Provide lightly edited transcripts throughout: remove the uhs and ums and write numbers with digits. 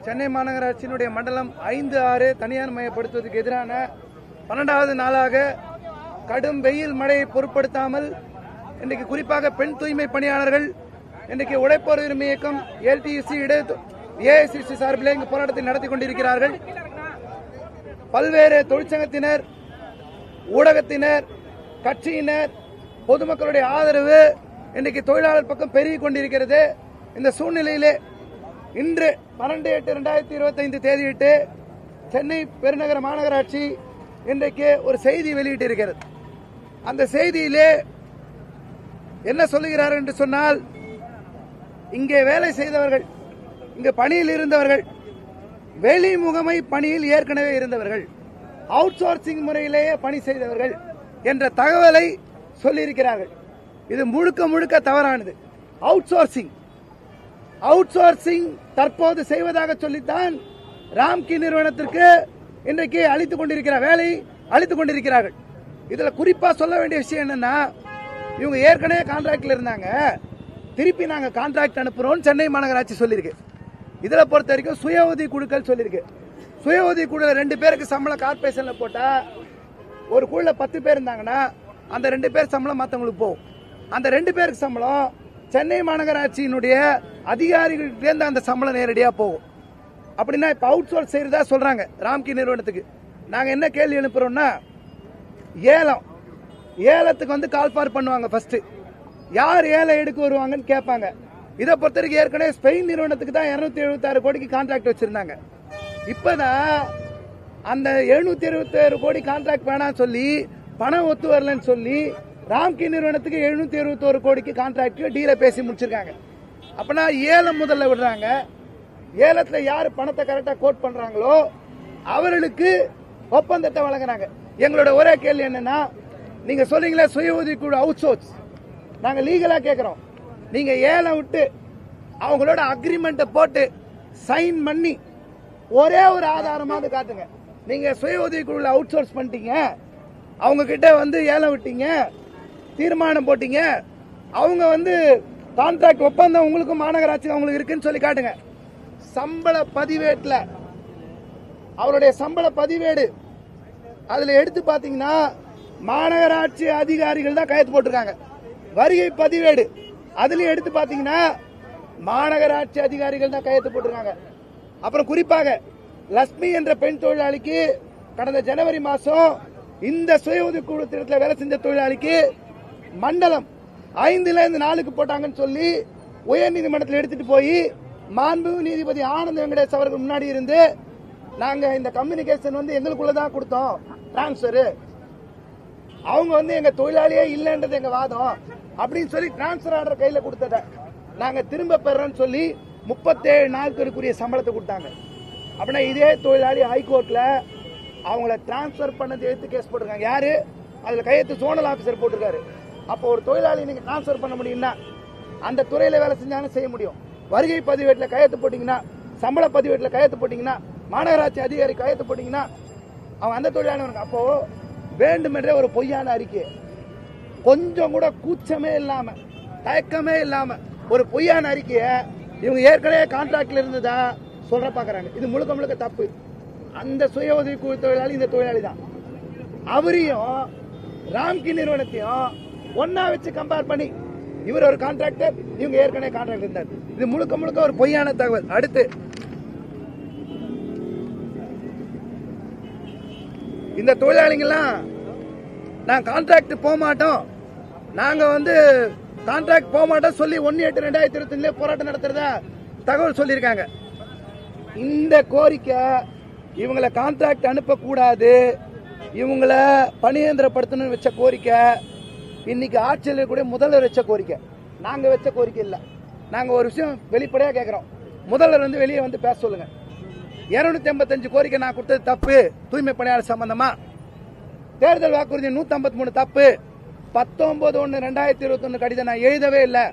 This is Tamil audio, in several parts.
சென்னை மாநகராட்சியினுடைய மண்டலம் 5-6 தனியார் மயப்படுத்துவதற்கு எதிரான 12வது நாளாக கடும் வெயில் மழையை பொருட்படுத்தாமல் இன்றைக்கு குறிப்பாக பெண் தூய்மை பணியாளர்கள் இன்றைக்கு உழைப்போர் உரிமை இயக்கம் LTUC AICC சார்பில் இங்கு போராட்டத்தை நடத்தி கொண்டிருக்கிறார்கள். பல்வேறு தொழிற்சங்கத்தினர், ஊடகத்தினர், கட்சியினர், பொதுமக்களுடைய ஆதரவு இன்றைக்கு தொழிலாளர் பக்கம் பெருகிக் கொண்டிருக்கிறது. இந்த சூழ்நிலையிலே இன்று 12/8/2025 தேதியிட்டு சென்னை பெருநகர மாநகராட்சி இன்றைக்கு ஒரு செய்தி வெளியிட்டிருக்கிறது. அந்த செய்தியிலே என்ன சொல்லுகிறார்கள் என்று சொன்னால், இங்கே வேலை செய்தவர்கள், இங்கு பணியில் இருந்தவர்கள், வெளி முகமை பணியில் ஏற்கனவே இருந்தவர்கள், அவுட் சோர்சிங் முறையிலேயே பணி செய்தவர்கள் என்ற தகவலை சொல்லியிருக்கிறார்கள். இது முழுக்க முழுக்க தவறானது. அவுட் சோர்சிங் தற்போது செய்வதாக சொல்லித்தான் ராம்கி நிறுவனத்திற்கு இன்றைக்கு வேலை அளித்துக் கொண்டிருக்கிறார்கள். இதுல குறிப்பா சொல்ல வேண்டிய விஷயம் என்னன்னா, இவங்க ஏற்கனவே கான்ட்ராக்ட்ல இருந்தாங்க, திருப்பி நாங்க கான்ட்ராக்ட் அனுப்புறோம் சென்னை மாநகராட்சி சொல்லியிருக்கு. இதுல பொறுத்த வரைக்கும் சுய உதவி குழுக்கள் சொல்லியிருக்கு. சுய உதவி குழுல 2 பேருக்கு சம்பளம் கார்பரேஷன்ல போட்டா, ஒரு குழுல 10 பேர் இருந்தாங்கன்னா அந்த 2 பேர் சம்பளம் மற்றவங்களுக்கு போகும். அந்த 2 பேருக்கு சம்பளம் சென்னை மாநகராட்சியினுடைய அதிகாரிகளிடம் அந்த சம்பளம் நேரடியா போகும். அப்படின்னா இப்ப அவுட் சோர்ஸ் செய்யறதா சொல்றாங்க ராம்கி நிறுவனத்துக்கு. நாங்க என்ன கேள்வி எழுப்புறோம்னா, ஏலத்துக்கு கால் ஃபார் பண்ணுவாங்க. ஃபர்ஸ்ட் யார் ஏலம் எடுக்க வருவாங்கன்னு கேட்பாங்க. இதை பொறுத்தவரைக்கும் ஏற்கனவே ஸ்பெயின் நிறுவனத்துக்கு தான் 276 கோடிக்கு கான்ட்ராக்ட் வச்சிருந்தாங்க. இப்பதான் அந்த 776 கோடி கான்ட்ராக்ட் வேணாம் சொல்லி, பணம் ஒத்து வரலன்னு சொல்லி ராம்கி நிறுவனத்துக்கு 771 கோடிக்கு கான்ட்ராக்ட் டீல பேசி முடிச்சிருக்காங்க. அப்பனா ஏலம் முதல்ல விடுறாங்க. ஏலத்துல யாரு பணத்தை கரெக்டா கோட் பண்றாங்களோ அவர்களுக்கு ஒப்பந்தத்தை வழங்குறாங்க. எங்களோட ஒரே கேள்வி என்னன்னா, நீங்க சொல்றீங்களா சுய உதவி குழு அவுட் சோர்ஸ், நாங்க லீகலா கேட்கிறோம். நீங்க ஏலம் விட்டு அவங்களோட அக்ரிமெண்ட் போட்டு சைன் பண்ணி ஒரே ஒரு ஆதாரமாவது காட்டுங்க. நீங்க சுய உதவி குழுல அவுட் சோர்ஸ் பண்ணிட்டீங்க, அவங்க கிட்ட ஏலம் விட்டீங்க, தீர்மானம் போட்டீங்க, அவங்க கான்ட்ராக்ட் ஒப்பந்தம் உங்களுக்கும் மாநகராட்சி அவங்களுக்கு இருக்குன்னு சொல்லி காட்டுங்க. சம்பள பதிவேட்டுல அவருடைய சம்பள பதிவேடு அதுல எடுத்து பாத்தீங்கன்னா மாநகராட்சி அதிகாரிகள் தான் கையெழுத்து போட்டிருக்காங்க. வருகை பதிவேடு அதுலயும் எடுத்து பாத்தீங்கன்னா மாநகராட்சி அதிகாரிகள் தான் கையெழுத்து போட்டிருக்காங்க. அப்புறம் குறிப்பாக லட்சுமி என்ற பெண் தொழிலாளிக்கு கடந்த ஜனவரி மாசம் இந்த சுய உதவி குழு திட்டத்தில் வேலை செஞ்ச தொழிலாளிக்கு மண்டலம் 5-4 போட்டாங்கன்னு சொல்லி உயர்நீதிமன்றத்தில் எடுத்துட்டு போய் மாண்பு நீதிபதி ஆனந்த் வெங்கடேஷ் அவர்கள் முன்னாடி இருந்து, நாங்க இந்த கம்யூனிகேஷன் எங்களுக்குள்ளதான் கொடுத்தோம் டிரான்ஸ்பர், அவங்க எங்க தொழிலாளியே இல்லைன்றது எங்க வாதம் அப்படின்னு சொல்லி டிரான்ஸ்பர் ஆர்டர் கையில கொடுத்தத நாங்க திரும்ப பெறோம்னு சொல்லி 37 நாட்களுக்குரிய சம்பளத்தை கொடுத்தாங்க. அப்படின்னா இதே தொழிலாளி ஹைகோர்ட்ல அவங்கள டிரான்ஸ்பர் பண்ணது எடுத்து கேஸ் போட்டிருக்காங்க. யாரு அதுல கையெழுத்து சோனல் ஆபீசர் போட்டிருக்காரு. அப்போ ஒரு தொழிலாளி நீங்க டிரான்ஸ்பர் பண்ண முடியும்னா அந்த துறையில வேலை செஞ்சாலும் செய்ய முடியும். வருகை பதிவேட்டுல கையெழுத்து போட்டீங்கன்னா, சம்பள பதிவேட்டுல கையெழுத்து போட்டீங்கன்னா, மாநகராட்சி அதிகாரி கையெழுத்து போட்டீங்கன்னா அவன் அந்த தொழிலாளி. அப்போ வேண்டுமென்றே ஒரு பொய்யான அறிக்கை, கொஞ்சம் கூட கூச்சமே இல்லாம தயக்கமே இல்லாம ஒரு பொய்யான அறிக்கையை இவங்க ஏற்கனவே கான்ட்ராக்ட்ல இருந்ததா சொல்ற பாக்குறாங்க. இது முழுக்க முழுக்க தப்பு. அந்த சுய உதவி குழு தொழிலாளி இந்த தொழிலாளி தான். அவரையும் ராம்கி நிறுவனத்தையும் ஒன்னா வச்சு கம்பேர் பண்ணி இவர் ஒரு கான்ட்ராக்டர், இவங்க ஏற்கனவே கான்ட்ராக்ட் இருந்தார். இது முழுக்க முழுக்க ஒரு பொய்யான தகவல். அடுத்து இந்த தொழிலாளிகள்லாம் நான் கான்ட்ராக்ட் போக மாட்டோம், நாங்க கான்ட்ராக்ட் போக மாட்டோம் சொல்லி 1/8/2025 போராட்டம் நடத்துறதா தகவல் சொல்லியிருக்காங்க. இந்த கோரிக்கை இவங்களை கான்ட்ராக்ட் அனுப்பக்கூடாது, இவங்கள பணியந்திரப்படுத்தணும்னு வச்ச கோரிக்கை இன்னைக்கு ஆட்சியில் கூட முதல்வர் வச்ச கோரிக்கை, நாங்க வச்ச கோரிக்கை இல்ல. நாங்க ஒரு விஷயம் வெளிப்படையா கேட்கிறோம், முதல்வர் வெளியே பேச சொல்லுங்க. 285 கோரிக்கை நான் கொடுத்தது தப்பு, தூய்மை பணியாளர் சம்பந்தமா. தேர்தல் வாக்குறுதி 153 தப்பு. 19/1/2021 கடிதம் நான் எழுதவே இல்லை,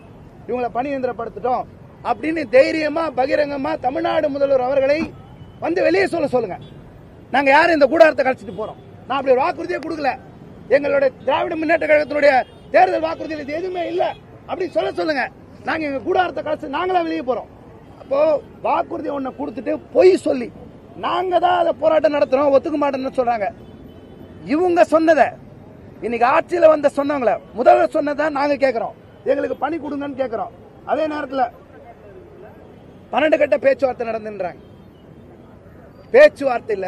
இவங்களை பணியந்திரப்படுத்திட்டோம் அப்படின்னு தைரியமா பகிரங்கமா தமிழ்நாடு முதல்வர் அவர்களை வெளியே சொல்லுங்க. நாங்க யாரும் இந்த கூடாரத்தை கழிச்சிட்டு போறோம், நான் அப்படி வாக்குறுதியே கொடுக்கல, எங்களுடைய திராவிட முன்னேற்ற கழகத்தினுடைய தேர்தல் வாக்குறுதியில் இது எதுவுமே இல்ல அப்படின்னு சொல்லுங்க. நாங்க எங்க கூடாரத்தை கழிச்சு நாங்களா வெளியே போறோம். அப்போ வாக்குறுதி ஒண்ணு கொடுத்துட்டு பொய் சொல்லி நாங்க தான் அதை போராட்டம் நடத்துறோம் ஒத்துக்க மாட்டோம்னு சொல்றாங்க. இவங்க சொன்னதை இன்னைக்கு ஆட்சியில வந்த சொன்னவங்கள முதல்வர் சொன்னதான் நாங்க கேட்கிறோம், எங்களுக்கு பணி கொடுங்கன்னு கேட்கிறோம். அதே நேரத்தில் 12 கட்ட பேச்சுவார்த்தை நடந்துன்றாங்க. பேச்சுவார்த்தையில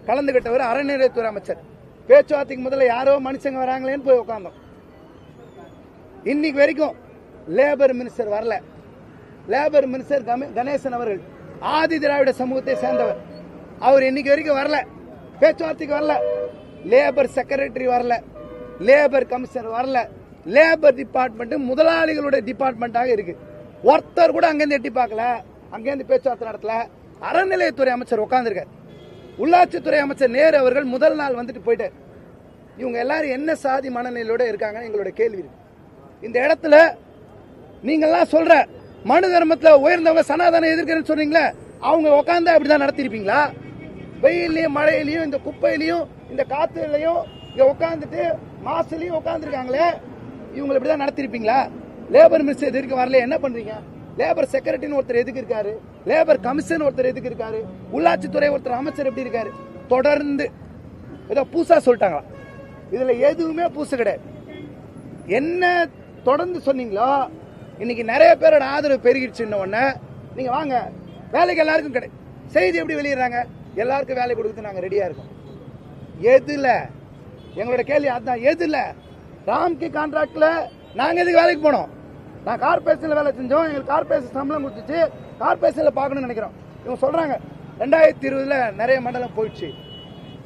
கலந்துகிட்டவர் அறநிலையத்துறை அமைச்சர். பேச்சுவார்த்தைக்கு முதல்ல யாரோ மனுஷங்க வராங்களேன்னு போய் உட்கார்ந்தோம். இன்னைக்கு வரைக்கும் லேபர் மினிஸ்டர் வரல. லேபர் மினிஸ்டர் கணேசன் அவர்கள் ஆதி திராவிட சமூகத்தை சேர்ந்தவர். அவர் இன்னைக்கு வரைக்கும் வரல, பேச்சுவார்த்தைக்கு வரல. லேபர் செக்ரட்டரி வரல, லேபர் கமிஷனர் வரல. லேபர் டிபார்ட்மெண்ட் முதலாளிகளுடைய டிபார்ட்மெண்டாக இருக்கு. ஒருத்தர் கூட அங்கிருந்து எட்டி பார்க்கல, அங்கிருந்து பேச்சுவார்த்தை நடத்தல. அறநிலையத்துறை அமைச்சர் உட்கார்ந்துருக்கார். உள்ளாட்சித்துறை அமைச்சர் நேரு அவர்கள் முதல் நாள் வந்துட்டு போயிட்டார். இவங்க எல்லாரும் என்ன சாதி மனநிலையோட இருக்காங்க எங்களுடைய கேள்வி இருக்கு. இந்த இடத்துல நீங்கெல்லாம் சொல்ற மனு தர்மத்துல உயர்ந்தவங்க சனாதனம் எதிர்க்கிறேன்னு சொன்னீங்களே, அவங்க உட்கார்ந்து அப்படிதான் நடத்திருப்பீங்களா? வெயிலையும் மழையிலையும் இந்த குப்பையிலையும் இந்த காத்துலையும் இங்க உட்காந்துட்டு மாசுலையும் உட்காந்துருக்காங்களே, இவங்களை இப்படிதான் நடத்திருப்பீங்களா? லேபர் மினிஸ்டர் எதுக்கு வரல, என்ன பண்றீங்க? லேபர் செக்ரட்டரின்னு ஒருத்தர் எதுக்கு இருக்காரு? லேபர் கமிஷன் ஒருத்தர் எதுக்கு இருக்காரு? உள்ளாட்சித்துறை ஒருத்தர் அமைச்சர் எப்படி இருக்காரு? தொடர்ந்து ஏதோ பூசா சொல்லிட்டாங்களா? இதுல எதுவுமே பூசு கிடையாது. என்ன தொடர்ந்து சொன்னீங்களோ இன்னைக்கு நிறைய பேரோட ஆதரவு பெருகிடுச்சுன்னு உடனே நீங்க வாங்க வேலைக்கு எல்லாருக்கும் கிடையாது. செய்தி எப்படி வெளியிடறாங்க? எல்லாருக்கும் வேலை கொடுத்து நாங்க ரெடியா இருக்கோம். எதுல? எங்களோட கேள்வி அதுதான். எதுல? ராம்கி கான்ட்ராக்ட்ல நாங்க எதுக்கு வேலைக்கு போனோம்? நான் கார்பரேஷன்ல வேலை செஞ்சோம், எங்களுக்கு கார்பரேஷன் சம்பளம் கொடுத்துச்சு, கார்பரேஷன்ல பார்க்கணும்னு நினைக்கிறோம். இவங்க சொல்றாங்க 2020 நிறைய மண்டலம் போயிடுச்சு.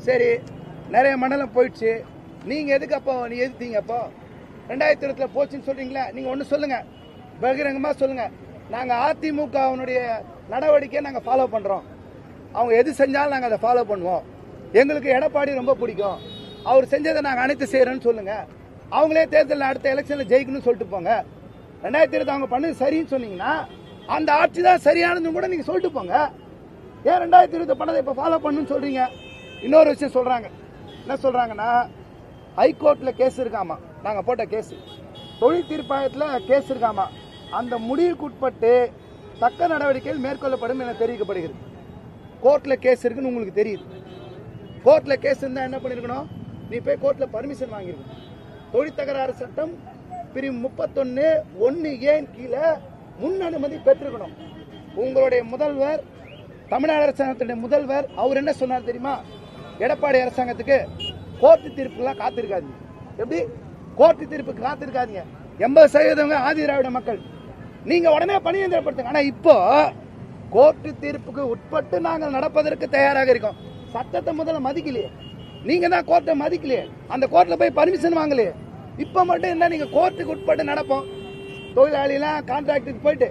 சரி, நிறைய மண்டலம் போயிடுச்சு, நீங்க எதுக்கு அப்போ நீ எதிர்த்தீங்க? அப்போ 2020 போச்சுன்னு சொல்றீங்களா? நீங்க ஒண்ணு சொல்லுங்க, பகிரங்கமா சொல்லுங்க. நாங்க அதிமுகவினுடைய நடவடிக்கையை நாங்க ஃபாலோ பண்றோம், அவங்க எது செஞ்சாலும் நாங்க அதை ஃபாலோ பண்ணுவோம். எங்களுக்கு எடப்பாடி ரொம்ப பிடிக்கும், அவர் செஞ்சதை நாங்க அனைத்து செய்யறோம்னு சொல்லுங்க. அவங்களே தேர்தலில் அடுத்த எலெக்ஷன்ல ஜெயிக்கணும்னு சொல்லிட்டு போங்க. 2020 அவங்க பண்ணது சரின்னு சொன்னீங்கன்னா அந்த ஆட்சி தான் சரியானது கூட நீங்க சொல்லிட்டு போங்க. ஏன் 2020 பண்ணதை இப்ப ஃபாலோ பண்ணுன்னு சொல்றீங்க? இன்னொரு விஷயம் சொல்றாங்க. என்ன சொல்றாங்கன்னா, ஹைகோர்ட்ல கேஸ் இருக்காமா, நாங்க போட்ட கேஸ், தொழில் தீர்ப்பாயத்துல கேஸ் இருக்காமா, அந்த முடிவுக்கு உட்பட்டு தக்க நடவடிக்கைகள் மேற்கொள்ளப்படும் என தெரிவிக்கப்படுகிறது. கோர்ட்ல கேஸ் இருக்குன்னு உங்களுக்கு தெரியுது. கோர்ட்ல கேஸ் இருந்தா என்ன பண்ணிருக்கணும்? நீ போய் கோர்ட்ல பர்மிஷன் வாங்கிருக்கணும். தொழில் தகராறு சட்டம் பிரிவு 31(1)(a) கீழே முன் அனுமதி பெற்றிருக்கணும். உங்களுடைய முதல்வர், தமிழ்நாடு அரசாங்கத்துடைய முதல்வர், அவர் என்ன சொன்னார் தெரியுமா? எடப்பாடி அரசாங்கத்துக்கு கோர்ட்டு தீர்ப்புலாம் காத்திருக்காதீங்க. எப்படி கோர்ட்டு தீர்ப்புக்கு காத்திருக்காதீங்க? 80% ஆதி திராவிட மக்கள், நீங்க உடனே பணியந்திரப்படுத்துங்க. ஆனா இப்போ கோர்ட்டு தீர்ப்புக்கு உட்பட்டு நாங்கள் நடப்பதற்கு தயாராக இருக்கோம். சட்டத்தை முதல்ல மதிக்கலையே, நீங்க தான் கோர்ட்டை மதிக்கலையே, அந்த கோர்ட்ல போய் பர்மிஷன் வாங்கலையே. இப்ப மட்டும் என்ன நீங்க கோர்ட்டுக்கு உட்பட்டு நடப்போம்? தொழிலாளிலாம் கான்ட்ராக்டுக்கு போயிட்டு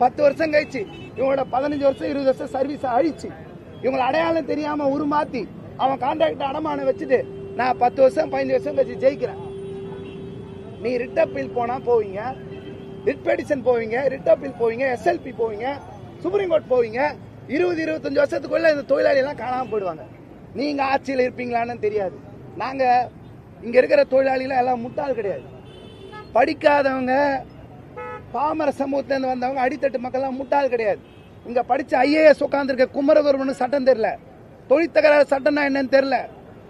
10 வருஷம் கழிச்சு இவங்களோட 15 வருஷம் 20 வருஷம் சர்வீஸ் அழிச்சு இவங்களை அடையாளம் தெரியாம உருமாத்தி அவன் கான்ட்ராக்ட் அடமானம் வச்சுட்டு நான் 10 வருஷம் 15 வருஷம் கழிச்சு ஜெயிக்கிறேன். நீ ரிட் அப்பீல் போனா போவீங்க, ரிட் பெடிஷன் போவீங்க, ரிட் அப்பீல் போவீங்க, SLP போவீங்க, சுப்ரீம் கோர்ட் போவீங்க. 20-25 வருஷத்துக்குள்ள இந்த தொழிலாளி எல்லாம் காணாம போயிடுவாங்க. நீங்க ஆட்சியில் இருப்பீங்களான்னு தெரியாது. நாங்க இங்க இருக்கிற தொழிலாளிகள் எல்லாம் முட்டாள் கிடையாது, படிக்காதவங்க, பாமர சமூகத்திலிருந்து வந்தவங்க, அடித்தட்டு மக்கள் முட்டாள் கிடையாது. இங்க படிச்ச IAS உட்கார்ந்துருக்க குமரகுருவனுக்கு சட்டம் தெரியல, தொழில் தகராறு சட்டம்னா என்னன்னு தெரியல,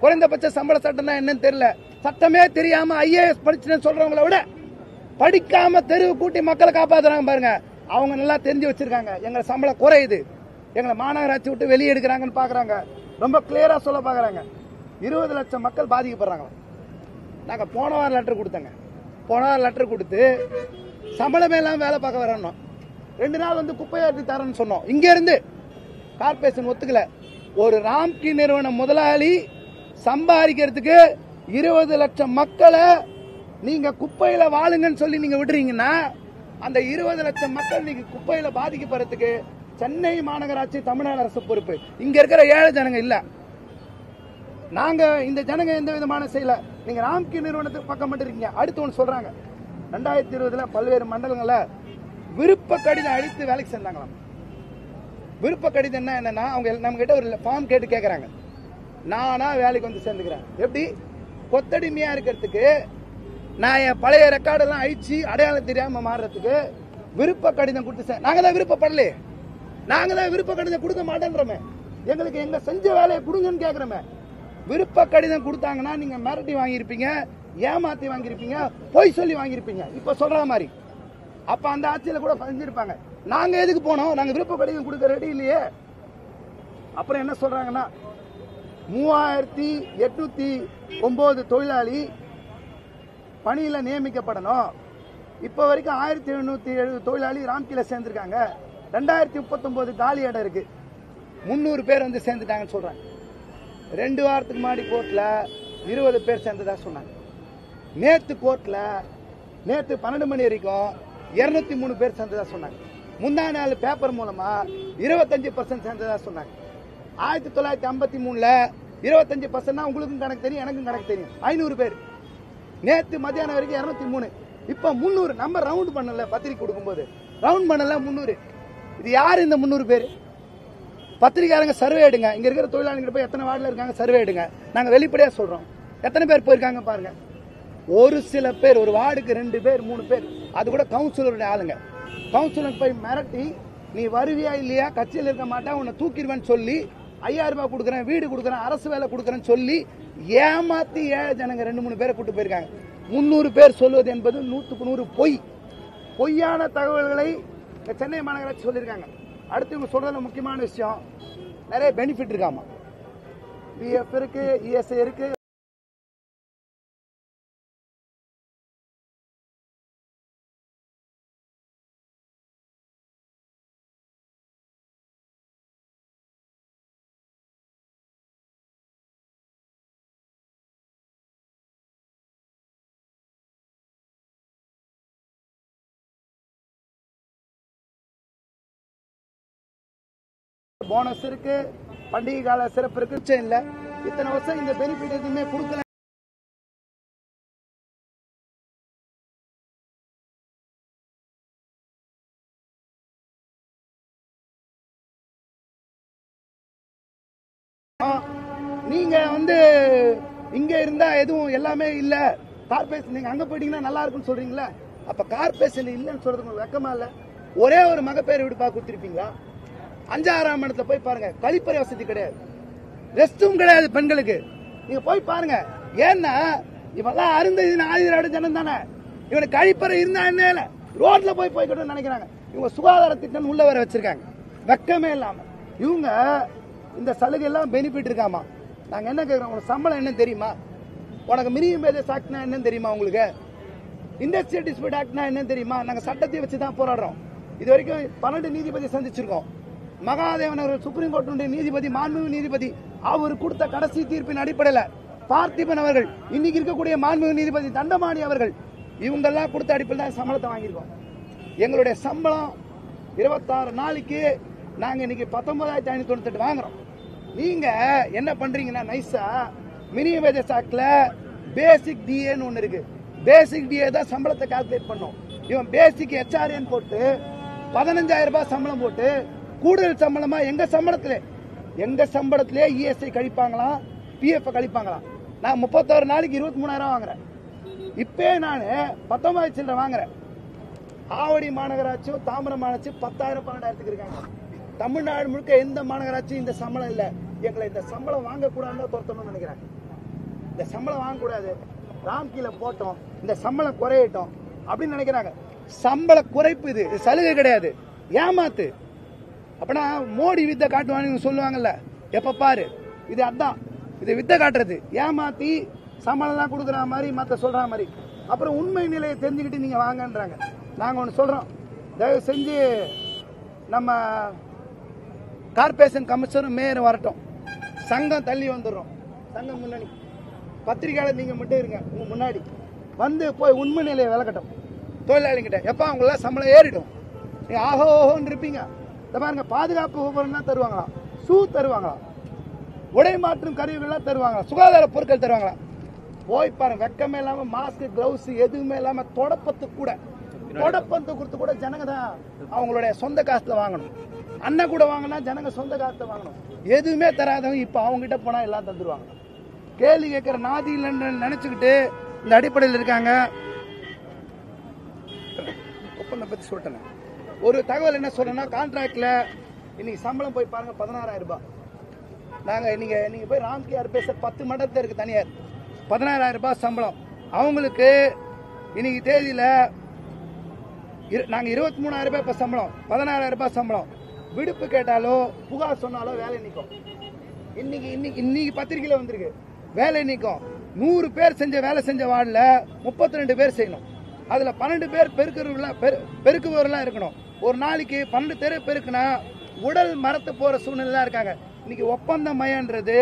குறைந்தபட்ச சம்பள சட்டம்னா என்னன்னு தெரியல. சட்டமே தெரியாம IAS படிச்சுன்னு சொல்றவங்களை விட படிக்காம தெருவு கூட்டி மக்களை காப்பாத்துறாங்க பாருங்க, அவங்க நல்லா தெரிஞ்சு வச்சிருக்காங்க. எங்க சம்பளம் குறையுது, எங்களை மாநகராட்சி விட்டு வெளியே எடுக்கிறாங்கன்னு பாக்குறாங்க. ரொம்ப கிளியரா சொல்ல பாக்குறாங்க. 20 லட்சம் மக்கள் பாதிக்கப்படுறாங்க. நாங்க போன வாரம் லெட்டர் கொடுத்தங்க. போன வாரம் லெட்டர் கொடுத்து சம்பளமே எல்லாம் வேலை பார்க்க வரணும், 2 நாள் வந்து குப்பையாட்டி தரேன்னு சொன்னோம். இங்க இருந்து கார்பரேஷன் ஒத்துக்கல. ஒரு ராம்கி நிறுவன முதலாளி சம்பாதிக்கிறதுக்கு 20 லட்சம் மக்களை நீங்க குப்பையில வாழுங்கன்னு சொல்லி நீங்க விடுறீங்கன்னா அந்த 20 லட்சம் மக்கள் நீங்க குப்பையில பாதிக்கப்படுறதுக்கு சென்னை மாநகராட்சி, தமிழ்நாடு அரசு பொறுப்பு. இங்க இருக்கிற ஏழை ஜனங்க இல்ல. நாங்க இந்த ஜனங்க எந்த விதமான செய்யல. நீங்க ராம்கி நிறுவனத்துக்கு பக்கம் மட்டும் இருக்கீங்க. அடுத்து ஒன்று சொல்றாங்க, 2020 பல்வேறு மண்டலங்களை விருப்ப கடிதம் அளித்து வேலைக்கு சேர்ந்தாங்களாம். விருப்ப கடிதம் என்னன்னா, அவங்க நம்ம கிட்ட ஒரு ஃபார்ம் கேட்டு கேட்கறாங்க, நானா வேலைக்கு வந்து சேர்ந்துக்கிறேன். எப்படி? கொத்தடிமையா இருக்கிறதுக்கு, நான் என் பழைய ரெக்கார்டெல்லாம் அழிச்சு அடையாளம் தெரியாம மாறுறதுக்கு, விருப்ப கடிதம் கொடுத்து நாங்க தான் விருப்பப்படலையே, நாங்க தான் விருப்ப கடிதம் கொடுக்க மாட்டேன்றோமே, எங்களுக்கு எங்க செஞ்ச வேலையை கொடுங்கன்னு கேக்குறோமே. விருப்ப கடிதம் கொடுத்தாங்கன்னா நீங்க மிரட்டி வாங்கியிருப்பீங்க, ஏமாத்தி வாங்கியிருப்பீங்க, பொய் சொல்லி வாங்கியிருப்பீங்க. இப்ப சொல்ற மாதிரி அப்ப அந்த ஆட்சியில கூட செஞ்சிருப்பாங்க. நாங்க எதுக்கு போனோம்? நாங்க விருப்ப கடிதம் கொடுக்க ரெடி இல்லையே. அப்புறம் என்ன சொல்றாங்கன்னா 3809 தொழிலாளி பணியில நியமிக்கப்படணும். இப்ப வரைக்கும் 1770 தொழிலாளி ராம்கில சேர்ந்திருக்காங்க. 2039 காலி இடம் இருக்கு. 300 பேர் வந்து சேர்ந்துட்டாங்கன்னு சொல்றாங்க. 2 வாரத்துக்கு முன்னாடி கோர்ட்ல 20 பேர் சேர்ந்ததா சொன்னாங்க. நேத்து கோர்ட்ல நேத்து 12 மணி வரைக்கும் 203 பேர் சேர்ந்ததா சொன்னாங்க. முந்தா நாள் பேப்பர் மூலமா 25% சேர்ந்ததா சொன்னாங்க. 1953ல 25% உங்களுக்கும் கணக்கு தெரியும், எனக்கும் கணக்கு தெரியும். 500 பேர். நேத்து மத்தியானம் வரைக்கும் 203. இப்ப 300. நம்ம ரவுண்ட் பண்ணல, பத்திரிக்கை கொடுக்கும்போது ரவுண்ட் பண்ணல 300. இது யாரு இந்த 300 பேர்? பத்திரிக்கையாளங்க சர்வே எடுங்க. இங்க இருக்கிற தொழிலாளிகள் போய் எத்தனை வார்டுல இருக்காங்க சர்வே எடுங்க. நாங்க வெளிப்படையா சொல்றோம். எத்தனை பேர் போயிருக்காங்க பாருங்க. ஒரு சில பேர், ஒரு வார்டுக்கு 2 பேர் 3 பேர், அது கூட கவுன்சிலருடைய ஆளுங்க. கவுன்சிலர் போய் மிரட்டி நீ வருவியா இல்லையா, கட்சியில் இருக்க மாட்டேன், உன்னை தூக்கிடுவேன்னு சொல்லி 5000 ரூபாய் கொடுக்குறேன், வீடு கொடுக்குறேன், அரசு வேலை கொடுக்குறேன்னு சொல்லி ஏமாத்தி ஏழை ஜனங்க 2-3 பேரை கூட்டு போயிருக்காங்க. 300 பேர் சொல்வது என்பது 100க்கு 100 பொய். பொய்யான தகவல்களை சென்னை மாநகராட்சி சொல்லியிருக்காங்க. அடுத்து இவங்க சொல்றதுல முக்கியமான விஷயம், நிறைய பெனிஃபிட் இருக்காமா. பிஎஃப் இருக்கு, இஎஸ்ஐ இருக்கு. போனஸ் இருக்கு, பண்டிகை கால சிறப்பு இருக்கு. இல்ல இத்தனை வருஷம் இந்த பெனிஃபிட் எதுவுமே கொடுக்கல. நீங்க வந்து இங்க இருந்தா எதுவும் எல்லாமே இல்ல, கார்பரேஷன் நீங்க அங்க போயிட்டீங்கன்னா நல்லா இருக்குன்னு சொல்றீங்களா? அப்ப கார்பரேஷன் இல்லன்னு சொல்றதுக்கு வெக்கமா இல்ல? ஒரே ஒரு மகப்பேறு வீடு பார்க்க கொடுத்திருப்பீங்களா? 5-6ஆம் இடத்துல போய் பாருங்க, கழிப்பறை வசதி கிடையாது, ரெஸ்ட் ரூம் கிடையாது பெண்களுக்கு. நீங்க போய் பாருங்க. ஏன்னா இவெல்லாம் அருந்ததின் ஆதிதிராவிட ஜனம் தானே, இவனுக்கு கழிப்பறை இருந்தா என்ன, ரோட்ல போய்கிட்டு நினைக்கிறாங்க. இவங்க சுகாதார திட்டம் உள்ள வர வச்சிருக்காங்க, வெக்கமே இல்லாம. இவங்க இந்த சலுகை எல்லாம் பெனிஃபிட் இருக்காமா. நாங்க என்ன கேட்கிறோம், உனக்கு சம்பளம் என்ன தெரியுமா? உனக்கு மினிமம் வேஜஸ் ஆக்ட்னா என்னன்னு தெரியுமா? உங்களுக்கு இண்டஸ்ட்ரியல் டிஸ்பியூட் ஆக்ட்னா என்னன்னு தெரியுமா? நாங்க சட்டத்தை வச்சு தான் போராடுறோம். இது வரைக்கும் 12 நீதிபதி சந்திச்சிருக்கோம். மகாதேவன் அவர்கள் சுப்ரீம் கோர்ட்டுடைய நீதிபதி, மாண்புமிகு நீதிபதி, அவர் கொடுத்த கடைசி தீர்ப்பின் அடிப்படையில் பார்த்திபன் அவர்கள், இன்னைக்கு இருக்கக்கூடிய மாண்புமிகு நீதிபதி தண்டமாணி அவர்கள், இவங்க எல்லாம் கொடுத்த அடிப்படையில் தான் சம்பளத்தை வாங்கியிருக்கோம். எங்களுடைய சம்பளம் 26 நாளைக்கு நாங்க இன்னைக்கு 19,598 வாங்குறோம். நீங்க என்ன பண்றீங்கன்னா, நைஸா மினிமம் வேஜஸ் ஆக்ட்ல பேசிக் டிஏன்னு ஒன்னு இருக்கு. பேசிக் டிஏ தான் சம்பளத்தை கால்குலேட் பண்ணும். இவன் பேசிக் ஹெச்ஆர்ஏன்னு போட்டு 15,000 ரூபாய் சம்பளம் போட்டு கூடுதல் சம்பளமா எங்க சம்பளத்திலே இஎஸ்ஐ கழிப்பாங்களாம், பிஎஃப் கழிப்பாங்களாம். நான் 31 நாளைக்கு 23,000 வாங்குறேன். இப்பே நான் 19 சில்லரை வாங்குறேன். ஆவடி மாநகராட்சியும் தாம்பரம் மாநகராட்சி 10,000-12,000 இருக்காங்க. தமிழ்நாடு முழுக்க எந்த மாநகராட்சியும் இந்த சம்பளம் இல்ல. எங்களை இந்த சம்பளம் வாங்கக்கூடாதுன்னு துரத்தணும்னு நினைக்கிறாங்க. இந்த சம்பளம் வாங்கக்கூடாது, ராம்கீல போட்டோம், இந்த சம்பளம் குறையட்டும் அப்படின்னு நினைக்கிறாங்க. சம்பள குறைப்பு இது சலுகை கிடையாது, ஏமாத்து. அப்பனா மோடி வித்த காட்டுவான்னு சொல்லுவாங்கல்ல, எப்ப பாரு இது அதான், இது வித்த காட்டுறது, ஏமாத்தி சம்பளம் தான் கொடுக்குற மாதிரி மத்த சொல்ற மாதிரி. அப்புறம் உண்மை நிலையை தெரிஞ்சுக்கிட்டு நீங்க வாங்கன்றாங்க. நாங்க ஒன்னு சொல்றோம், தயவு செஞ்சு நம்ம கார்பரேஷன் கமிஷனர் மேயர் வரட்டும், சங்கம் தள்ளி வந்துடுறோம். சங்கம் முன்னாடி பத்திரிகையாளர் நீங்க மட்டும் இருங்க, உங்க முன்னாடி வந்து போய் உண்மை நிலையை விளக்கட்டும் தொழிலாளிகிட்ட. எப்ப அவங்கள சம்பளம் ஏறிடும், நீங்க ஆஹோன்னு இருப்பீங்க. பாருங்க, பாதுகாப்பு உபகரணம் தருவாங்களாம், ஷூ தருவாங்களாம், உடை மாற்றும் கருவிகள்லாம் தருவாங்களாம், சுகாதார பொருட்கள் தருவாங்களாம். போய் பாருங்க, வெக்கமே இல்லாம மாஸ்க், கிளவுஸ் எதுவுமே இல்லாம தொடப்பத்து கொடுத்து கூட ஜனங்க தான் அவங்களுடைய சொந்த காசுல வாங்கணும். அண்ணன் கூட வாங்கினா ஜனங்க சொந்த காசுல வாங்கணும். எதுவுமே தராதவங்க இப்ப அவங்க கிட்ட போனா எல்லாம் தந்துருவாங்க. கேள்வி கேட்கிற நாதி இல்லைன்னு நினைச்சுக்கிட்டு இந்த அடிப்படையில் இருக்காங்க. ஒப்பந்தம் பத்தி சொல்லிட்டேன். ஒரு தகவல் என்ன சொல்றேன்னா, கான்ட்ராக்ட்ல இன்னைக்கு சம்பளம் போய் பாருங்க 16,000 ரூபாய். நாங்க நீங்க போய் ராம்கேஆர் பேச 10 மண்டபத்தில் இருக்கு தனியார், 16,000 ரூபாய் சம்பளம். அவங்களுக்கு இன்னைக்கு தேதியில நாங்க 23,000 ரூபாய் இப்ப சம்பளம், 16,000 ரூபாய் சம்பளம். விடுப்பு கேட்டாலோ புகார் சொன்னாலோ வேலை நிற்கும். இன்னைக்கு பத்திரிகையில வந்திருக்கு, வேலை நீக்கம். 100 பேர் வேலை செஞ்ச வார்டுல 32 பேர் செய்யணும். அதுல 12 பேர் பெருக்குவர்களா இருக்கணும். ஒரு நாளைக்கு 12 தெரு பெருக்குனா உடல் மரத்து போற சூழ்நிலை தான் இருக்காங்க. இன்னைக்கு ஒப்பந்த மயன்றது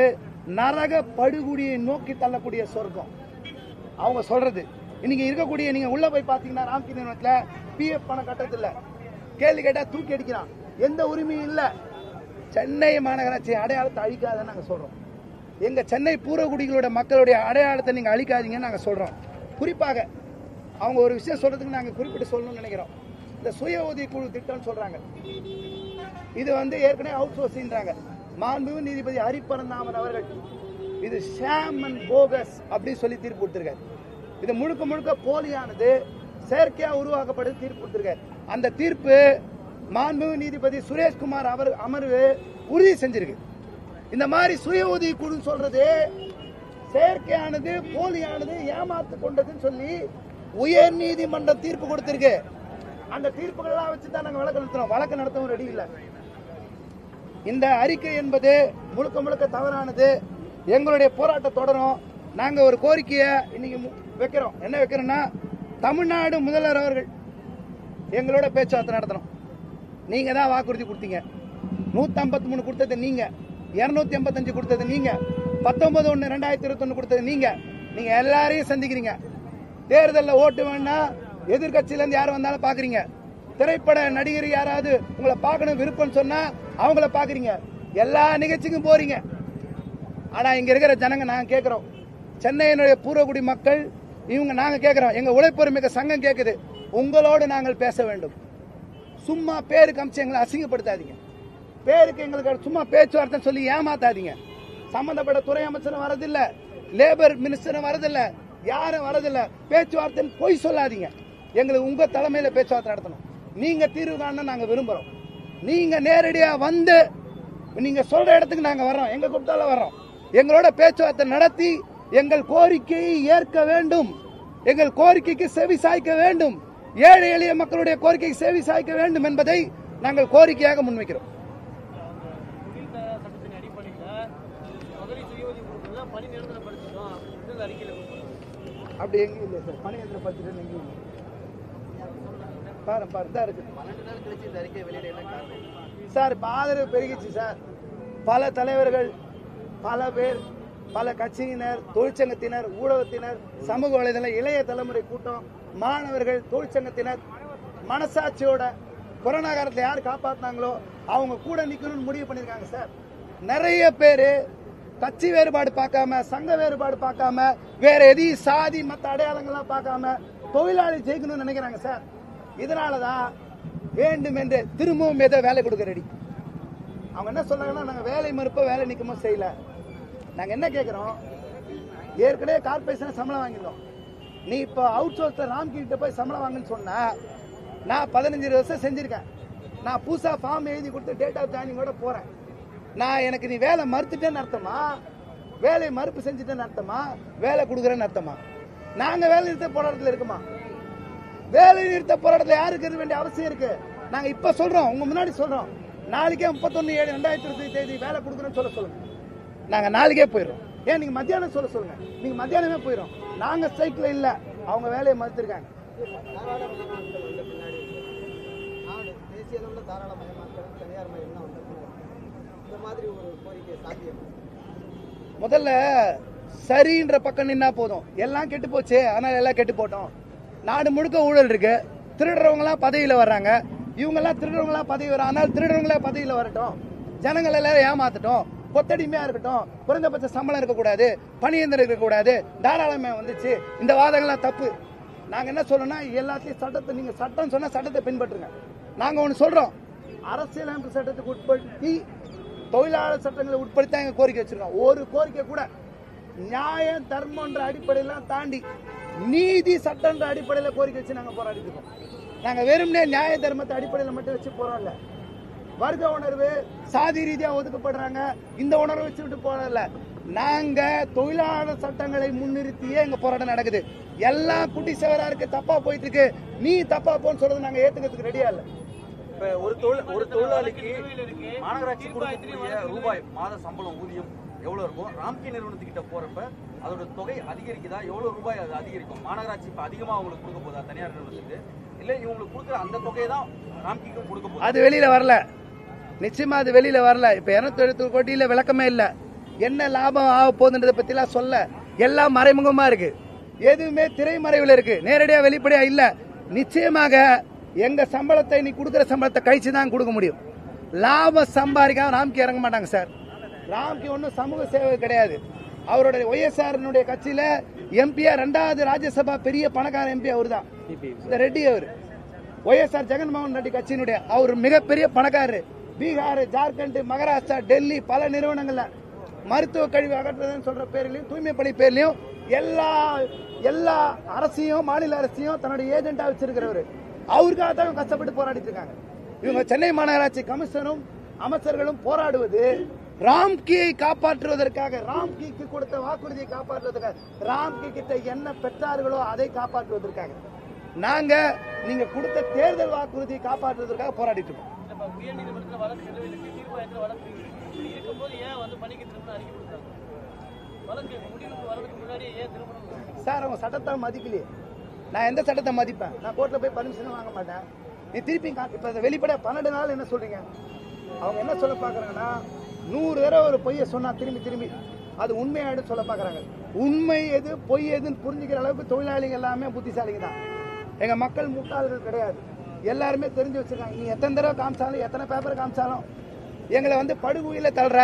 நரக படுகொடியை நோக்கி தள்ளக்கூடிய சொர்க்கம் அவங்க சொல்றது. இன்னைக்கு இருக்கக்கூடிய நீங்க உள்ள போய் பாத்தீங்கன்னா ராம்கி நிறுவனத்துல பிஎஃப் பணம் கட்டதில்ல, கேள்வி கேட்டா தூக்கி அடிக்கிறான், எந்த உரிமையும் இல்ல. சென்னை மாநகராட்சி அடையாளத்தை அழிக்காதன்னு நாங்க சொல்றோம். எங்க சென்னை பூர்வகுடிகளோட மக்களுடைய அடையாளத்தை நீங்க அழிக்காதீங்கன்னு நாங்க சொல்றோம். குறிப்பாக அவங்க ஒரு விஷயம் சொல்றதுக்கு நாங்க குறிப்பிட்டு சொல்லணும்னு நினைக்கிறோம். இந்த சுய உதவி குழு திட்டம் சொல்றாங்க, இது ஏற்கனவே அவுட் சோர்சிங்றாங்க. மாண்புமிகு நீதிபதி ஹரிபரந்தாமன் அவர்கள் இது ஷாம் அண்ட் போகஸ் அப்படின்னு சொல்லி தீர்ப்பு கொடுத்திருக்காரு. இது முழுக்க முழுக்க போலியானது, செயற்கையா உருவாக்கப்பட்டது தீர்ப்பு கொடுத்திருக்காரு. அந்த தீர்ப்பு மாண்புமிகு நீதிபதி சுரேஷ்குமார் அமர்வு உறுதி செஞ்சிருக்கு. இந்த மாதிரி சுய உதவி குழு சொல்றது செயற்கையானது, போலியானது, ஏமாத்து கொண்டதுன்னு சொல்லி உயர் நீதிமன்றம் தீர்ப்பு கொடுத்திருக்கு. அந்த தீர்ப்புகள் வச்சுதான் நாங்க வழக்கு நடத்துறோம். வழக்கு நடத்தவும் ரெடி இல்ல. இந்த அறிக்கை என்பது முழுக்க முழுக்க தவறானது. எங்களுடைய போராட்டம் தொடரும். நாங்க ஒரு கோரிக்கையை இன்னைக்கு வைக்கிறோம். என்ன வைக்கிறோம்னா, தமிழ்நாடு முதல்வர் அவர்கள் எங்களோட பேச்சுவார்த்தை நடத்தணும். நீங்க தான் வாக்குறுதி கொடுத்தீங்க. 153 கொடுத்தது நீங்க, 285 கொடுத்தது நீங்க, 19/1/2021 கொடுத்தது நீங்க. நீங்க எல்லாரையும் சந்திக்கிறீங்க. தேர்தலில் ஓட்டு வேணா எதிர்கட்சியில இருந்து யாரும் வந்தாலும் பாக்குறீங்க. திரைப்பட நடிகர் யாராவது உங்களை பார்க்கணும் விருப்பம் சொன்னா அவங்கள பாக்குறீங்க. எல்லா நிகழ்ச்சிக்கும் போறீங்க. ஆனா இங்க இருக்கிற ஜனங்க நாங்க கேட்கிறோம், சென்னையினுடைய பூர்வகுடி மக்கள் இவங்க நாங்க கேட்கிறோம், எங்க உழைப்புரிமை சங்கம் கேட்குது, உங்களோடு நாங்கள் பேச வேண்டும். சும்மா பேருக்கு அமிச்சு எங்களை அசிங்கப்படுத்தாதீங்க. பேருக்கு எங்களுக்கு சும்மா பேச்சுவார்த்தை சொல்லி ஏமாத்தாதீங்க. சம்பந்தப்பட்ட துறை அமைச்சரும் வரதில்ல, லேபர் மினிஸ்டரும் வரதில்ல, யாரும் வரதில்ல. பேச்சுவார்த்தை பொய் சொல்லாதீங்க. எங்களுக்கு உங்க தலைமையில பேச்சுவார்த்தை நடத்தணும். நீங்க தீர்வு காண நாங்க விரும்புறோம். நீங்க நேரடியா வந்து நீங்க சொல்ற இடத்துக்கு நாங்க வர்றோம். எங்க கூப்பிட்டால வர்றோம். எங்களோட பேச்சுவார்த்தை நடத்தி எங்கள் கோரிக்கையை ஏற்க வேண்டும். எங்கள் கோரிக்கைக்கு செவி சாய்க்க வேண்டும். ஏழை எளிய மக்களுடைய கோரிக்கைக்கு செவி சாய்க்க வேண்டும் என்பதை நாங்கள் கோரிக்கையாக முன்வைக்கிறோம். அப்படி எங்க இல்லை சார், பணி நிரந்தர படுத்திட்டு எங்க சார் இப்ப ஆதரவு பெருகிச்சு சார். பல தலைவர்கள், பல பேர், பல கட்சியினர், தொழிற்சங்கத்தினர், ஊடகத்தினர், சமூக வலைதள இளைய தலைமுறை கூட்டம், மாணவர்கள், தொழிற்சங்கத்தினர் மனசாட்சியோட கொரோனா காலத்தில் யார் காப்பாத்தினாங்களோ அவங்க கூட நிக்கணும்னு முடிவு பண்ணிருக்காங்க சார். நிறைய பேரு கட்சி வேறுபாடு பார்க்காம, சங்க வேறுபாடு பார்க்காம, வேற எதையும் சாதி மற்ற அடையாளங்கள்லாம் பார்க்காம தொழிலாளி ஜெயிக்கணும்னு நினைக்கிறாங்க சார். இதனாலதான் வேண்டும் என்று திரும்பவும் ஏதோ வேலை கொடுக்க ரெடி. அவங்க என்ன சொல்றாங்கன்னா, நாங்க வேலை மறுப்ப வேலை நிற்கமோ செய்யல. நாங்க என்ன கேட்கிறோம், ஏற்கனவே கார்பரேஷன் சம்பளம் வாங்கிட்டோம். நீ இப்ப அவுட் சோர்ஸ் ராம்கிட்ட போய் சம்பளம் வாங்கன்னு சொன்னா, நான் 15 வருஷம் செஞ்சிருக்கேன். நான் புதுசா ஃபார்ம் எழுதி கொடுத்து டேட் ஆஃப் ஜாயினிங்கோட போறேன். நான் எனக்கு நீ வேலை மறுத்துட்டேன்னு அர்த்தமா, வேலை மறுப்பு செஞ்சுட்டேன்னு அர்த்தமா, வேலை கொடுக்குறேன்னு அர்த்தமா? நாங்க வேலை நிறுத்த போராட்டத்தில் இருக்குமா? வேலை நிறுத்த போராட்டத்தில் யாருக்கு இருக்க வேண்டிய அவசியம் இருக்கு? நாங்க இப்ப சொல்றோம், உங்க முன்னாடி சொல்றோம், நாளைக்கே 31/7/2020 வேலை கொடுக்குறேன்னு சொல்லுங்க. நாங்க நாளைக்கே போயிடும். ஏன் நீங்க மத்தியானம் சொல்லுங்க, நீங்க மத்தியானமே போயிடும். நாங்க ஸ்ட்ரைக்ல இல்ல, அவங்க வேலையை மறுத்திருக்காங்க. முதல்ல சரின்ற பக்கம் நின்னா போதும். எல்லாம் கெட்டு போச்சு, அதனால எல்லாம் கெட்டு போட்டோம். நாடு முழுக்க ஊழல் இருக்கு. திருடுறவங்க எல்லாம் பதவியில வர்றாங்க. இவங்க எல்லாம் திருடுறவங்களா பதவி வர, ஆனால் திருடுறவங்களே பதவியில வரட்டும். ஜனங்கள் எல்லாரும் ஏமாத்தட்டும், கொத்தடிமையா இருக்கட்டும், குறைந்தபட்ச சம்பளம் இருக்கக்கூடாது, பணியந்திரம் இருக்கக்கூடாது, தாராளமே வந்துச்சு. இந்த வாதங்கள்லாம் தப்பு. நாங்க என்ன சொல்லணும்னா, எல்லாத்தையும் சட்டத்தை, நீங்க சட்டம் சொன்னா சட்டத்தை பின்பற்றுங்க. நாங்க ஒண்ணு சொல்றோம், அரசியலமைப்பு சட்டத்துக்கு உட்படுத்தி தொழிலாளர் சட்டங்களை உட்படுத்தி எங்க கோரிக்கை வச்சிருக்கோம். ஒரு கோரிக்கை கூட நியாயம் தர்மன்ற அடிப்படையெல்லாம் தாண்டி நீதி சட்டன்ற அடிப்படையில் கோரிக்கை வச்சு நாங்க போராடிட்டு இருக்கோம். நாங்க வெறும்னே நியாய தர்மத்தை அடிப்படையில் மட்டும் வச்சு போறோம்ல. வர்க்க உணர்வு, சாதி ரீதியா ஒதுக்கப்படுறாங்க, இந்த உணர்வை வச்சுட்டு போறல. நாங்க தொழிலாளர் சட்டங்களை முன்னிறுத்தியே எங்க போராட்டம் நடக்குது. எல்லாம் குட்டி சேவரா இருக்கு, தப்பா போயிட்டு இருக்கு, நீ தப்பா போன்னு சொல்றது நாங்க ஏத்துக்கிறதுக்கு ரெடியா இல்ல. இப்ப ஒரு தொழிலாளிக்கு மாநகராட்சி கொடுக்கக்கூடிய ரூபாய் மாத சம்பளம் ஊதியம் எவ்வளவு இருக்கும்? ராம்கி நிறுவனத்துக்கிட்ட போறப்ப அதோட தொகை அதிகரிக்குதா? எவ்வளவு ரூபாய் அது அதிகரிக்கும்? மாநகராட்சி இப்ப அதிகமா அவங்களுக்கு கொடுக்க போதா தனியார் நிறுவனத்துக்கு? இல்ல இவங்களுக்கு கொடுக்குற அந்த தொகையை தான் ராம்கிக்கும் கொடுக்க போகுது? அது வெளியில வரல, நிச்சயமா அது வெளியில வரல. இப்ப 270 கோடியில விளக்கமே இல்ல. என்ன லாபம் ஆக போகுதுன்றத பத்தி எல்லாம் சொல்ல, எல்லாம் மறைமுகமா இருக்கு, எதுவுமே திரைமறைவில் இருக்கு, நேரடியா வெளிப்படையா இல்ல. நிச்சயமாக எங்க சம்பளத்தை, நீ கொடுக்கிற சம்பளத்தை கழிச்சு தான் கொடுக்க முடியும். லாபம் சம்பாதிக்காம ராம்கி இறங்க மாட்டாங்க சார். ராம்கி ஒன்னும் சமூக சேவை கிடையாது. அவருடைய ஒய்எஸ்ஆர் கட்சியில எம்பியா 2வது ராஜ்யசபா பெரிய பணக்கார எம்பி அவர் தான், இந்த ரெட்டி. அவர் ஒய்எஸ்ஆர் ஜெகன்மோகன் ரெட்டி கட்சியினுடைய அவர் மிகப்பெரிய பணக்காரர். பீகார், ஜார்க்கண்ட், மகாராஷ்டிரா, டெல்லி பல நிறுவனங்கள்ல மருத்துவ கழிவு அகற்றுறதுன்னு சொல்ற பேர்லயும், தூய்மை பணி பேர்லயும் எல்லா அரசையும் மாநில அரசையும் தன்னுடைய ஏஜென்டா வச்சிருக்கிறவர். அவருக்காக தான் கஷ்டப்பட்டு போராடிட்டு இருக்காங்க. இவங்க சென்னை மாநகராட்சி கமிஷனரும் அமைச்சர்களும் போராடுவது ராம்கியை காப்பாற்றுவதற்காக, ராம்கிக்கு கொடுத்த வாக்குறுதியை காப்பாற்றுவதற்காக, ராம்கி கிட்ட என்ன பெற்றார்களோ அதை காப்பாற்றுவதற்காக. நாங்க நீங்க கொடுத்த தேர்தல் வாக்குறுதியை காப்பாற்றுவதற்காக போராடிட்டு இருக்கோம். சார் அவங்க சட்டத்தை மதிக்கலையே. நான் எந்த சட்டத்தை மதிப்பேன்? நான் கோர்ட்ல போய் பர்மிஷன் வாங்க மாட்டேன். நீ திருப்பி இப்ப வெளிப்பட 12 நாள் என்ன சொல்றீங்க? அவங்க என்ன சொல்ல பாக்குறாங்கன்னா, 100 தடவை ஒரு பொய்யை சொன்னா திரும்பி அது உண்மையாயிடும் சொல்ல பாக்குறாங்க. உண்மை எது பொய் எதுன்னு புரிஞ்சுக்கிற அளவுக்கு தொழிலாளிகள் எல்லாமே புத்திசாலிங்க தான். எங்க மக்கள் முட்டாள்கள் கிடையாது, எல்லாருமே தெரிஞ்சு வச்சிருக்காங்க. நீ எத்தனை தடவை காமிச்சாலும், எத்தனை பேப்பர் காமிச்சாலும் எங்களை படுகுயில தள்ளுற,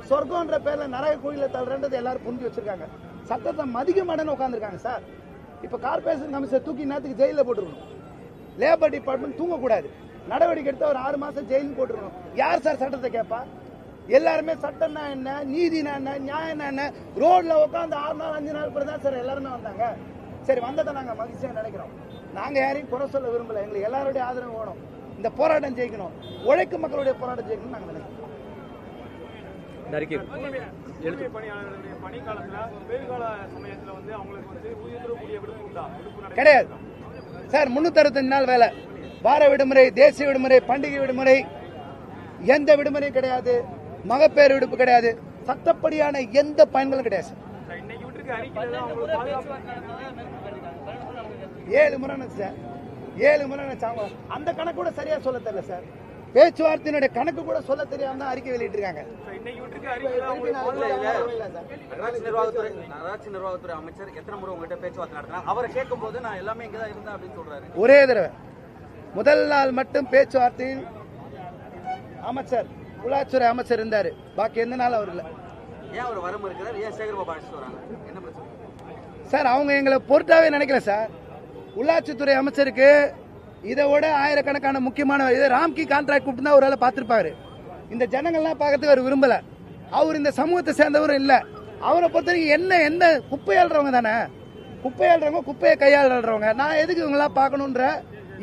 சொர்க்கம்ன்ற பேர்ல நரக கோயில தள்ளுறன்றது எல்லாரும் புரிஞ்சு வச்சிருக்காங்க. சட்டத்தை மதிக்க மாட்டேன்னு உட்காந்துருக்காங்க சார். இப்ப கார்பரேஷன் கமிஷனர் தூக்கி நேரத்துக்கு ஜெயில போட்டுருக்கணும். லேபர் டிபார்ட்மெண்ட் தூங்கக்கூடாது, நடவடிக்கை எடுத்து ஒரு 6 மாசம் ஜெயிலும் போட்டுருக்கணும். யார் சார் சட்டத்தை கேட்பா? எல்லாருமே சட்டம்னா என்ன, நீதினா என்ன, நியாயம்னா என்ன, ரோட்ல உட்காந்து 6 நாள் 5 நாள் கூட தான் சார் எல்லாருமே வந்தாங்க. சரி, வந்ததை நாங்க மகிழ்ச்சியா நினைக்கிறோம். நாங்க யாரையும் குறை சொல்ல விரும்பல. எங்களுக்கு எல்லாருடைய ஆதரவு வேணும். இந்த போராட்டம் ஜெயிக்கணும், உழைக்கும் மக்களுடைய போராட்டம் ஜெயிக்கணும் நாங்க நினைக்கிறோம். கிடையாது சார். 365 நாள் வேலை, வார விடுமுறை, தேசிய விடுமுறை, பண்டிகை விடுமுறை, எந்த விடுமுறையும் கிடையாது. மகப்பேறு விடுப்பு கிடையாது. சட்டப்படியான எந்த பயன்களும் கிடையாது. 7 முறை சார், 7 முறை நினைச்சாங்க. அந்த கணக்கு கூட சரியா சொல்ல தெரியல சார். பேச்சுவார்த்தையினுடைய கணக்கு கூட சொல்ல தெரியாம தான் அறிக்கை வெளியிட்டிருக்காங்க. நகராட்சி நிர்வாகத்துறை அமைச்சர் எத்தனை முறை உங்ககிட்ட பேச்சுவார்த்தை நடத்தினா? அவரை கேட்கும் போது நான் எல்லாமே இங்கதான் இருந்தேன் அப்படின்னு சொல்றாரு. ஒரே தடவை முதல் நாள் மட்டும் பேச்சுவார்த்தையில் அமைச்சர், உள்ளாட்சித்துறை அமைச்சர் இருந்தாரு, பாக்கி எந்த நாள் அவர் இல்ல. ஏன் அவர் வர மறுக்கிறார்? ஏன் சேகர்பாபு அழைச்சிட்டு வராங்க? என்ன பிரச்சனை சார்? அவங்க எங்களை பொருட்டாவே நினைக்கல சார். உள்ளாட்சித்துறை அமைச்சருக்கு இதை விட ஆயிரக்கணக்கான முக்கியமான ராம்கி கான்ட்ராக்ட் கூப்பிட்டு ஒரு வேலை பார்த்திருப்பாரு. இந்த ஜனங்கள்லாம் பார்க்கறதுக்கு அவர் விரும்பல. அவர் இந்த சமூகத்தை சேர்ந்தவரும் இல்ல. அவரை பொறுத்த வரைக்கும் என்ன குப்பையாளுறவங்க தானே, குப்பையாளுறவங்க, குப்பையை கையாளுறவங்க. நான் எதுக்கு இவங்களாம் பார்க்கணுன்ற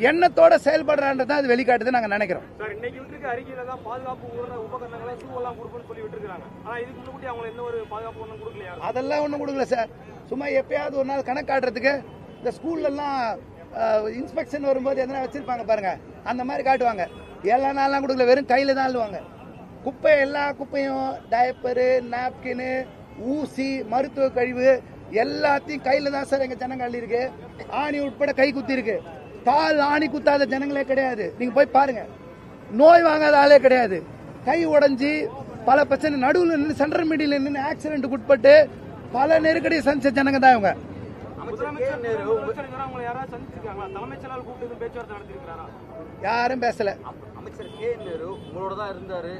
எண்ணத்தோட செயல்படுறான்றது அது வெளிக்காட்டுது நாங்க நினைக்கிறோம். அதெல்லாம் ஒண்ணும் கொடுக்கல சார். சும்மா எப்பயாவது ஒரு நாள் கணக்கு காட்டுறதுக்கு இந்த ஸ்கூல்ல எல்லாம் இன்ஸ்பெக்ஷன் வரும்போது எதனா வச்சிருப்பாங்க பாருங்க, அந்த மாதிரி காட்டுவாங்க. எல்லா நாள்லாம் கொடுக்கல, வெறும் கையில தான் அள்ளுவாங்க. குப்பை, எல்லா குப்பையும், டயப்பரு, நாப்கின், ஊசி, மருத்துவ கழிவு எல்லாத்தையும் கையில தான் சார் எங்க ஜனங்க அள்ளி இருக்கு. ஆணி உட்பட கை குத்தி இருக்கு. கால் ஆணி குத்தாத ஜனங்களே கிடையாது. நீங்க போய் பாருங்க, நோய் வாங்காத ஆளே கிடையாது. கை உடைஞ்சி பல பிரச்சனை, நடுவில் நின்று சென்ட்ரல் மீடியில் நின்று ஆக்சிடென்ட் உட்பட்டு பல நெருக்கடியை சந்திச்ச ஜனங்க தான் இவங்க. யாரும் பேசல. அமைச்சர் கே நேரு உங்களோட தான் இருந்தாரு,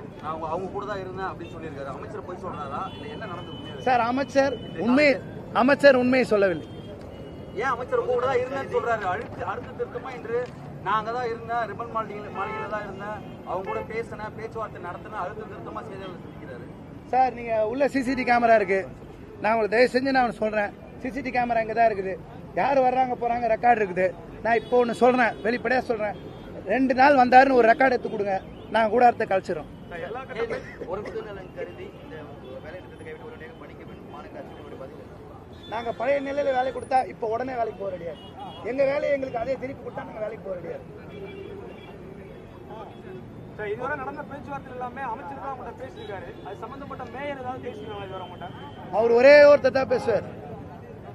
அவங்க கூட தான் இருந்தேன் அப்படின்னு சொல்லியிருக்காரு. அமைச்சர் போய் சொல்றாரா? இல்ல என்ன நடந்தது சார்? அமைச்சர் உண்மையை சொல்லவில்லை. ஏன் அமைச்சர் கூட தான் இருந்தேன்னு சொல்றாரு? அடுத்த திருத்தமா இன்று நாங்க தான் இருந்தேன், ரிபன் மாளிகையில தான் இருந்தேன், அவங்க கூட பேசினேன், பேச்சுவார்த்தை நடத்தினேன், அடுத்த திருத்தமா செய்தியாளர் சொல்லிக்கிறாரு. சார், நீங்க உள்ள சிசிடிவி கேமரா இருக்கு. நான் உங்களுக்கு தயவு செஞ்சு நான் சொல்றேன், சிசிடிவி கேமரா இங்க தான் இருக்குது. யார் வர்றாங்க போறாங்க ரெக்கார்டு இருக்குது. நான் இப்போ ஒன்று சொல்றேன், வெளிப்படையா சொல்றேன். 2 நாள் வந்தாருன்னு ஒரு ரெக்கார்டு எடுத்து கொடுங்க, நான் கூடாரத்தை கழிச்சிடும். ஒரு பொதுநலன் கருதி இந்த வேலை நிறுத்தத்தை கைவிட்டு உடனடியாக பணிக்க வேண்டும் மாநகராட்சி உங்களுடைய பதில். நாங்க பழைய நிலையில வேலை கொடுத்தா இப்போ உடனே வேலைக்கு போக ரெடியா. எங்க வேலையை எங்களுக்கு அதே திருப்பி கொடுத்தா நாங்க வேலைக்கு போக ரெடியா. இதுவரை நடந்த பேச்சுவார்த்தை எல்லாமே அமைச்சர் தான் அவங்கள்ட்ட பேசியிருக்காரு. அது சம்பந்தப்பட்ட மேயர் ஏதாவது பேசியிருக்காங்க இதுவரை அவங்கள்ட்ட? அவர் ஒரே ஒருத்தர் தான் பேசுவார்,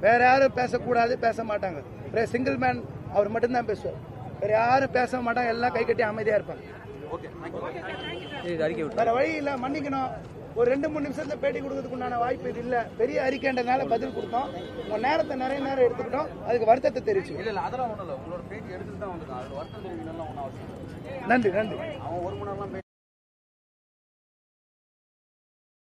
வேற யாரும் பேசக்கூடாது, பேச மாட்டாங்க. ஒரே சிங்கிள் மேன் அவர் மட்டும்தான் பேசுவார், வேற யாரும் பேச மாட்டாங்க. எல்லாம் கை கட்டி அமைதியா இருப்பாங்க. வேற வழி இல்ல, மன்னிக்கணும். ஒரு 2-3 நிமிஷத்துல பேட்டி கொடுக்கறதுக்கு உண்டான வாய்ப்பு இது இல்ல. பெரிய அறிக்கைன்றதுனால பதில் கொடுத்தோம். உங்க நேரத்தை நிறைய நேரம் எடுத்துக்கிட்டோம், அதுக்கு வருத்தத்தை தெரிவிச்சு. இல்ல அதெல்லாம் ஒண்ணும் இல்ல, உங்களோட பேட்டி எடுத்துட்டு தான் வந்திருக்காங்க. அது வருத்தம் தெரிவிக்கணும் ஒன்றும் அவசியம் இல்லை. நன்றி நன்றி. அவன் 1 மணி நேரம்